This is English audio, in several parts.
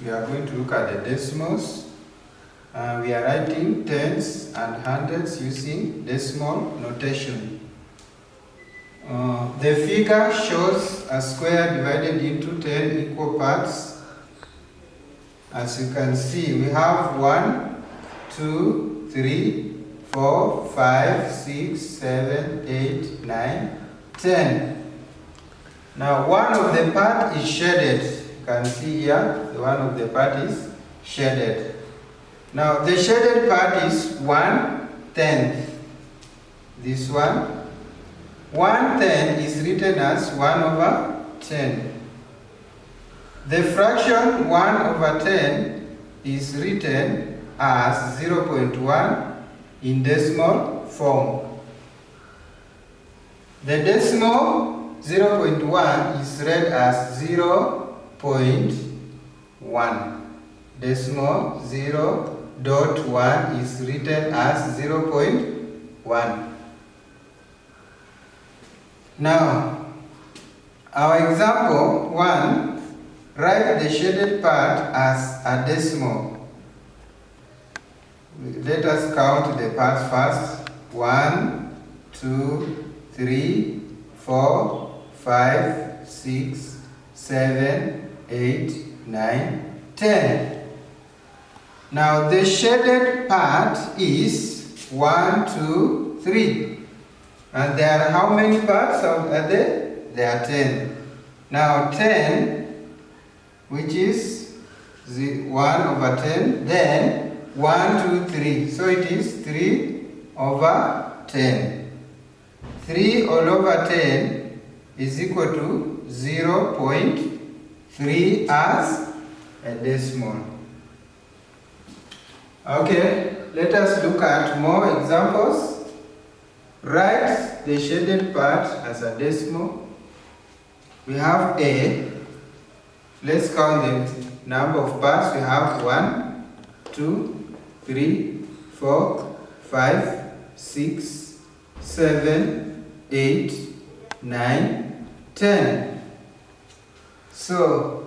we are going to look at the decimals. We are writing tens and hundreds using decimal notation. The figure shows a square divided into 10 equal parts. As you can see, we have 1, 2, 3, 4, 5, 6, 7, 8, 9, 10. Now one of the part is shaded. You can see here, the one of the part is shaded. Now the shaded part is 1/10. This one. 1/10 is written as 1/10. The fraction 1/10 is written as 0.1 in decimal form. The decimal 0.1 is read as 0.1. Decimal 0.1 is written as 0.1. Now, our example 1, write the shaded part as a decimal. Let us count the parts first. 1, 2, 3, 4, 5, 6, 7, 8, 9, 10. Now the shaded part is 1, 2, 3. And there are how many parts are there? There are 10. Now 10, which is 1/10, then 1, 2, 3. So it is 3/10. 3/10 is equal to 0.3 as a decimal. Okay, let us look at more examples. Write the shaded part as a decimal. We have A. Let's count the number of parts. We have 1, 2, 3, 4, 5, 6, 7, 8, 9, 10. So,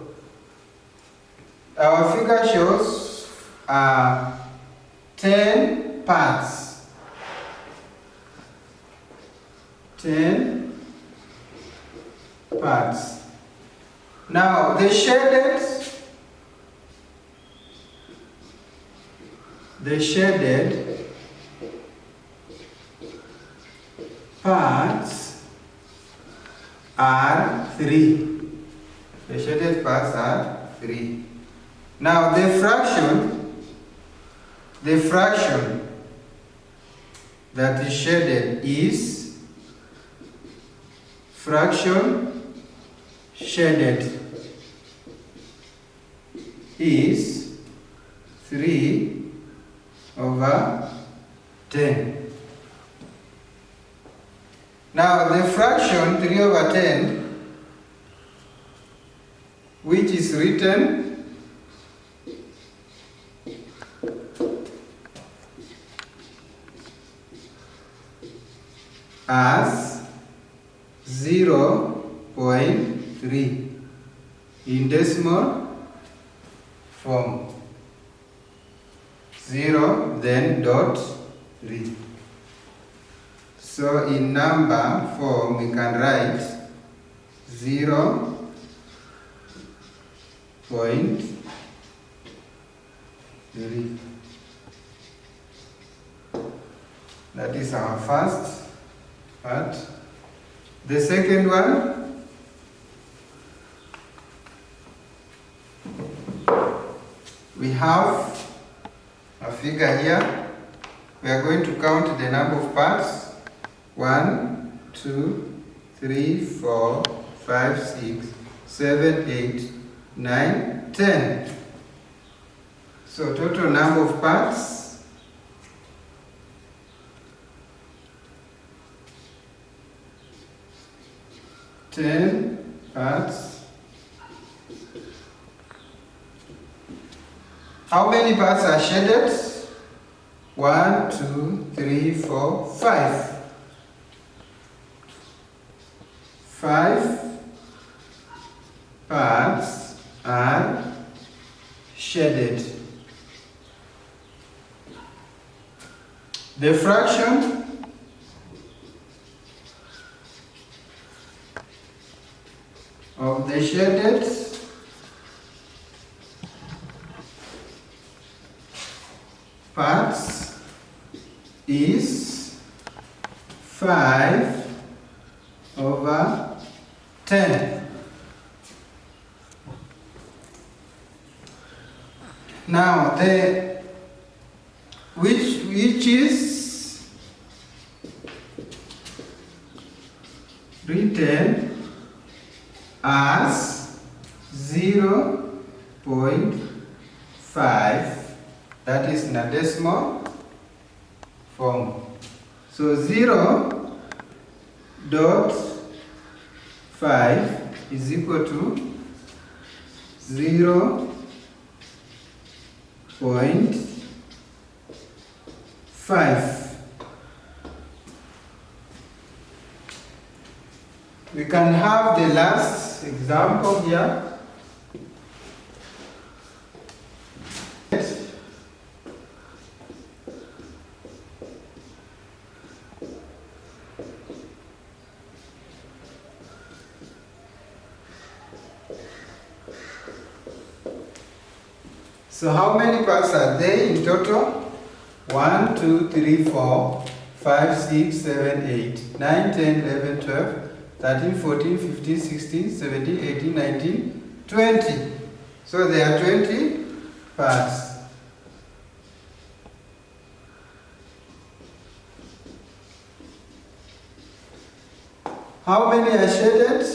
our figure shows 10 parts. 10 parts. Now the shaded parts are 3. The shaded parts are 3. Now the fraction that is shaded is fraction shaded is 3/10. Now the fraction 3/10, which is written as 0.3 in decimal form. 0 then dot 3. So in number form we can write 0.3. That is our first part. The second one, we have a figure here. We are going to count the number of parts. 1, 2, 3, 4, 5, 6, 7, 8, 9, 10. So total number of parts 10 parts. How many parts are shaded? 1, 2, 3, 4, 5. 5 parts are shaded. The fraction of the shaded parts is 5/10. Now which is written as 0.5, that is in a decimal form. So 0.5 is equal to 0.5. We can have the last example here. So how many parts are there in total? 1, 2, 3, 4, 5, 6, 7, 8, 9, 10, 11, 12, 13, 14, 15, 16, 17, 18, 19, 20. So there are 20 parts. How many are shaded?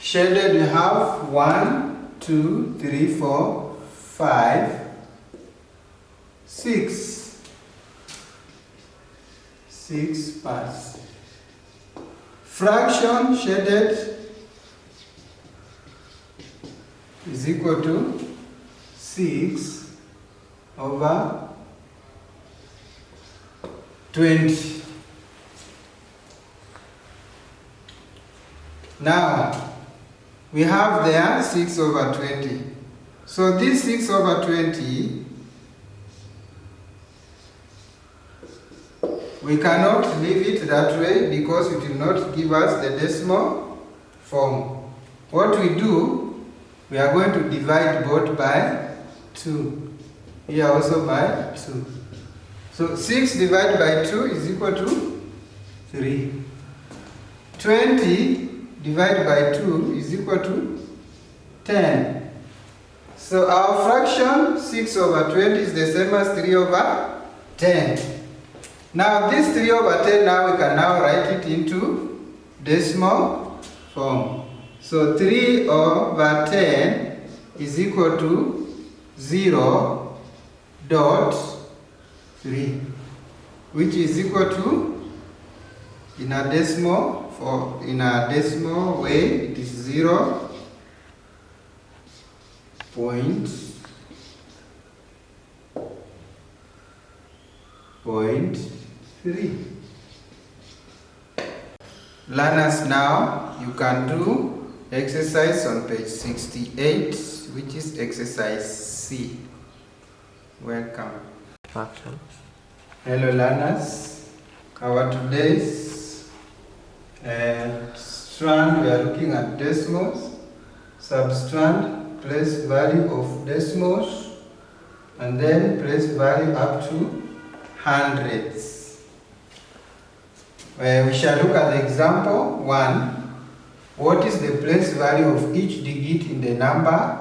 Shaded we have 1, 2, 3, 4, 5, 6. 6 parts. Fraction shaded is equal to 6/20. Now, we have there 6/20. So this 6/20, we cannot leave it that way because it will not give us the decimal form. What we do, we are going to divide both by 2. Here also by 2. So 6 divided by 2 is equal to 3. 20 divided by 2 is equal to 10. So our fraction 6/20 is the same as 3/10. Now this 3/10, now we can now write it into decimal form. So 3/10 is equal to 0.3, which is equal to, in a decimal way, it is 0.3. Learners, now you can do exercise on page 68, which is exercise C. Welcome. Action. Hello learners. Our today's strand, we are looking at decimals. Substrand, place value of decimals, and then place value up to hundreds. We shall look at the example 1. What is the place value of each digit in the number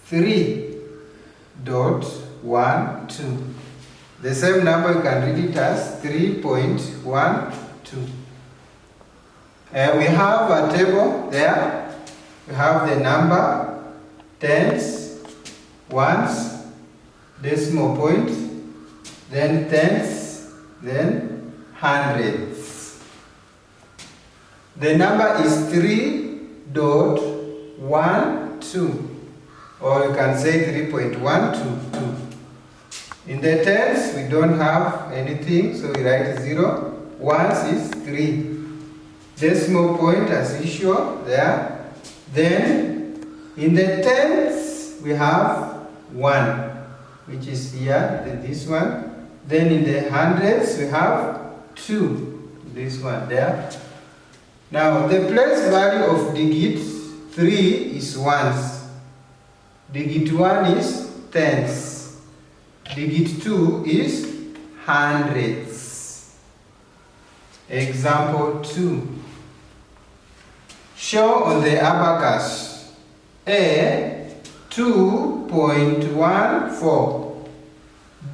3.12? The same number you can read it as 3.12. We have a table there. We have the number, tens, ones, decimal point, then tens, then hundreds. The number is 3.12, or you can say 3.122. In the tens, we don't have anything, so we write 0. Ones is 3. Decimal point as usual there. Then in the tens we have 1, which is here, this one. Then in the hundreds we have 2, this one there. Now the place value of digit 3 is ones. Digit 1 is tens. Digit 2 is hundreds. Example 2. Show on the abacus A 2.14,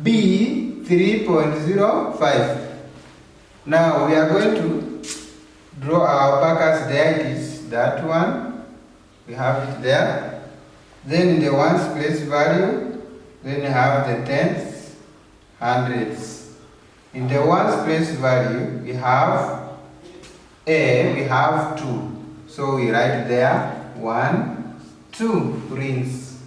B 3.05. Now we are going to draw our abacus. There it is, that one. We have it there. Then in the ones place value, then you have the tenths, hundreds. In the ones place value, we have A, we have 2. So we write there 1, 2 rings.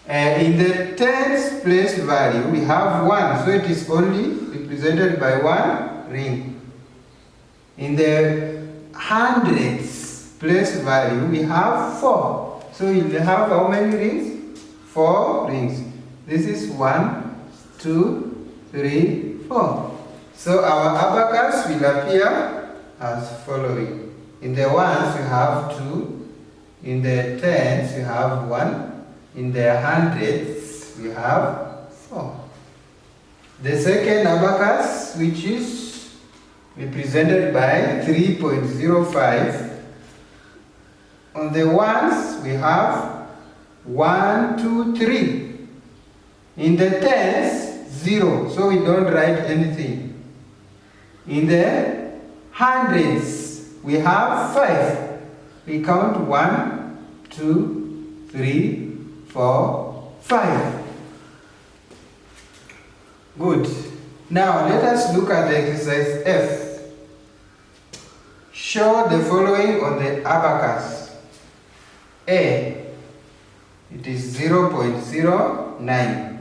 In the tens place value, we have 1. So it is only represented by 1 ring. In the hundreds place value, we have 4. So you have how many rings? 4 rings. This is 1, 2, 3, 4. So our abacus will appear as following. In the ones we have 2, in the tens we have 1, in the hundreds we have 4. The second abacus, which is represented by 3.05, on the ones we have 1, 2, 3. In the tens, 0, so we don't write anything. In the hundreds, we have 5. We count 1, 2, 3, 4, 5. Good. Now let us look at the exercise F. Show the following on the abacus. A, it is 0.09.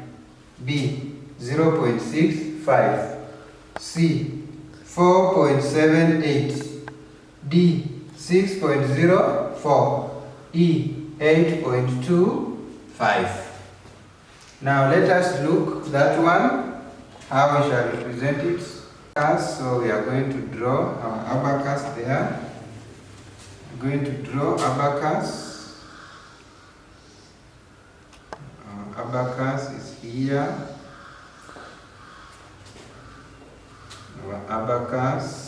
B, 0.65. C, 4.78. D, 6.04. E, 8.25. Now let us look that one, how we shall represent it. So we are going to draw our abacus there. We're going to draw abacus. Our abacus is here. Our abacus.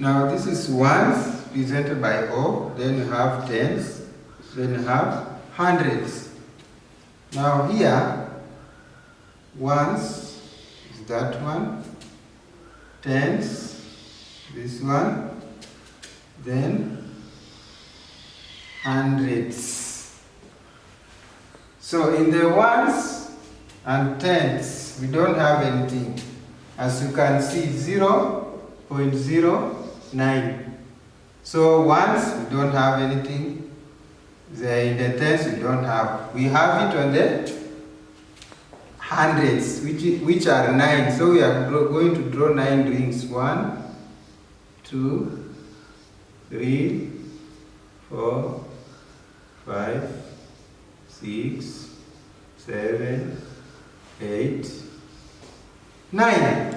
Now this is ones presented by O, then you have tens, then you have hundreds. Now here, ones is that one, tens, this one, then hundreds. So in the ones and tens, we don't have anything. As you can see, 0.09. So ones, we don't have anything. In the tens, we don't have. We have it on the hundreds, which are 9. So we are going to draw 9 rings. 1, 2, 3, 4, 5, 6, 7, 8, 9.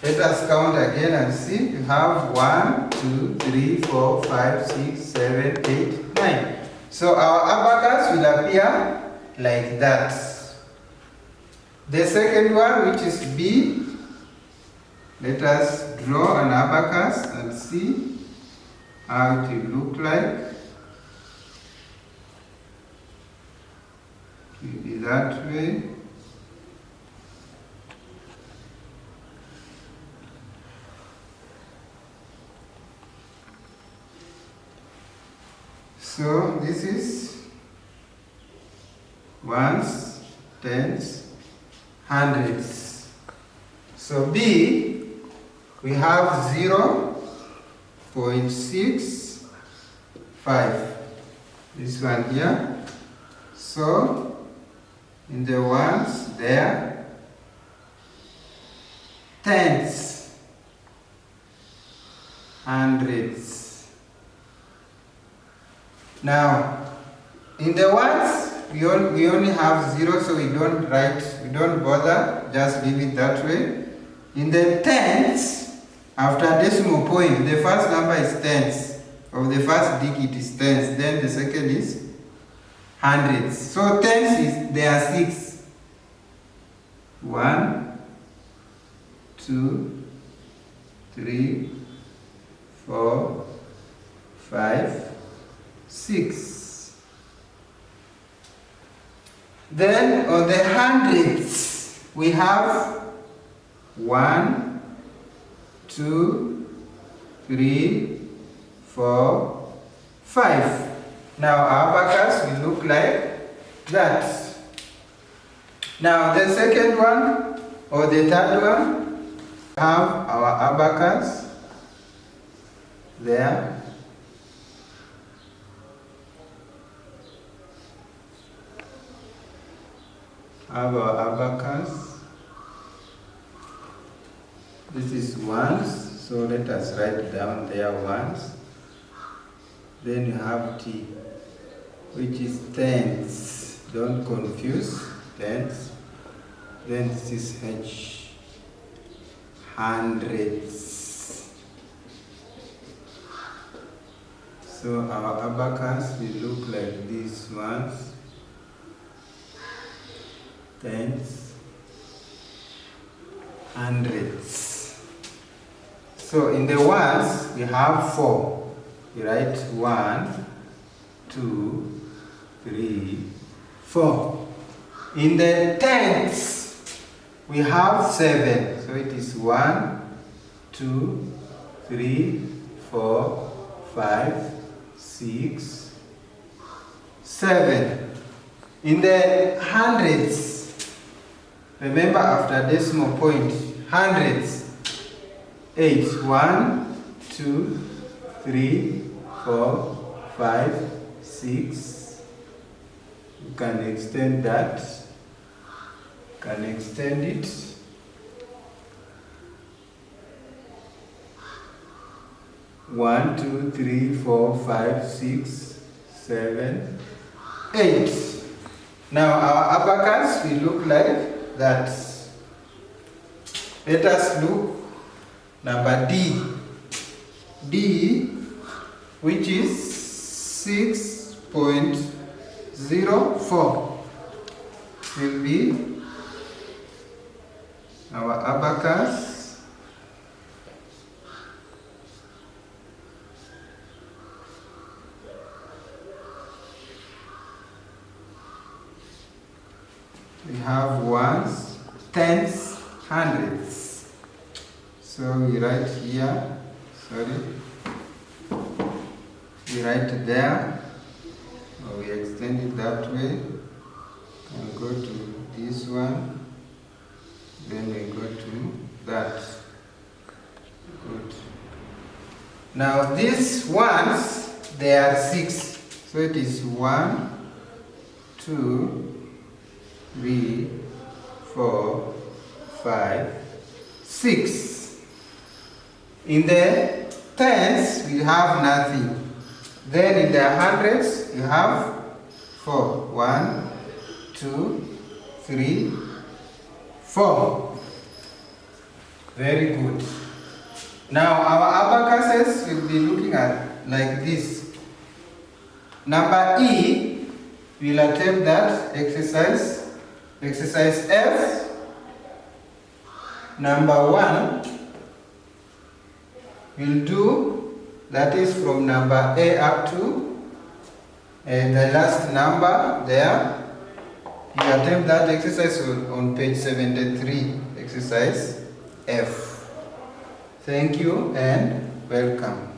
Let us count again and see. You have 1, 2, 3, 4, 5, 6, 7, 8, 9. So our abacus will appear like that. The second one, which is B, let us draw an abacus and see how it will look like. It will be that way. So this is ones, tens, hundreds. So B, we have 0.65. This one here. So in the ones there, tenths, hundreds. Now in the ones we only have 0, so we don't bother, just leave it that way. In the tenths, after decimal point, the first number is tenths. Of the first digit is tenths, then the second is hundreds. So tenths there are 6. 1, 2, 3, 4, 5, 6. Then on the hundreds, we have 1, 2, 3, 4, 5. Now our abacus will look like that. Now the second one or the third one, have our abacus there. Have our abacus. This is ones, so let us write down there ones. Then you have T, which is tenths. Don't confuse, tenths. Then this is H, hundreds. So our abacus will look like these ones. Tenths, hundreds. So in the ones we have 4. We write 1, 2, 3, 4. In the tenths we have 7. So it is 1, 2, 3, 4, 5, 6, 7. In the hundreds, remember after decimal point, hundreds, 8. 1, 2, 3, 4, 5, 6. You can extend that. Can extend it. 1, 2, 3, 4, 5, 6, 7, 8. Now our abacus will look like that. Let us look number D. D, which is 6.04, will be our abacus. We have ones, tenths, hundreds. So we write here, we write there, or we extend it that way, and go to this one, then we go to that. Good. Now these ones, they are 6. So it is 1, 2, 3, 4, 5, 6. In the tens, we have nothing. Then in the hundreds, you have 4. 1, 2, 3, 4. Very good. Now our abacuses will be looking at like this. Number E, we'll attempt that exercise. Exercise F, number 1, we'll do, that is from number A up to the last number there. You attempt that exercise on page 73, exercise F. Thank you and welcome.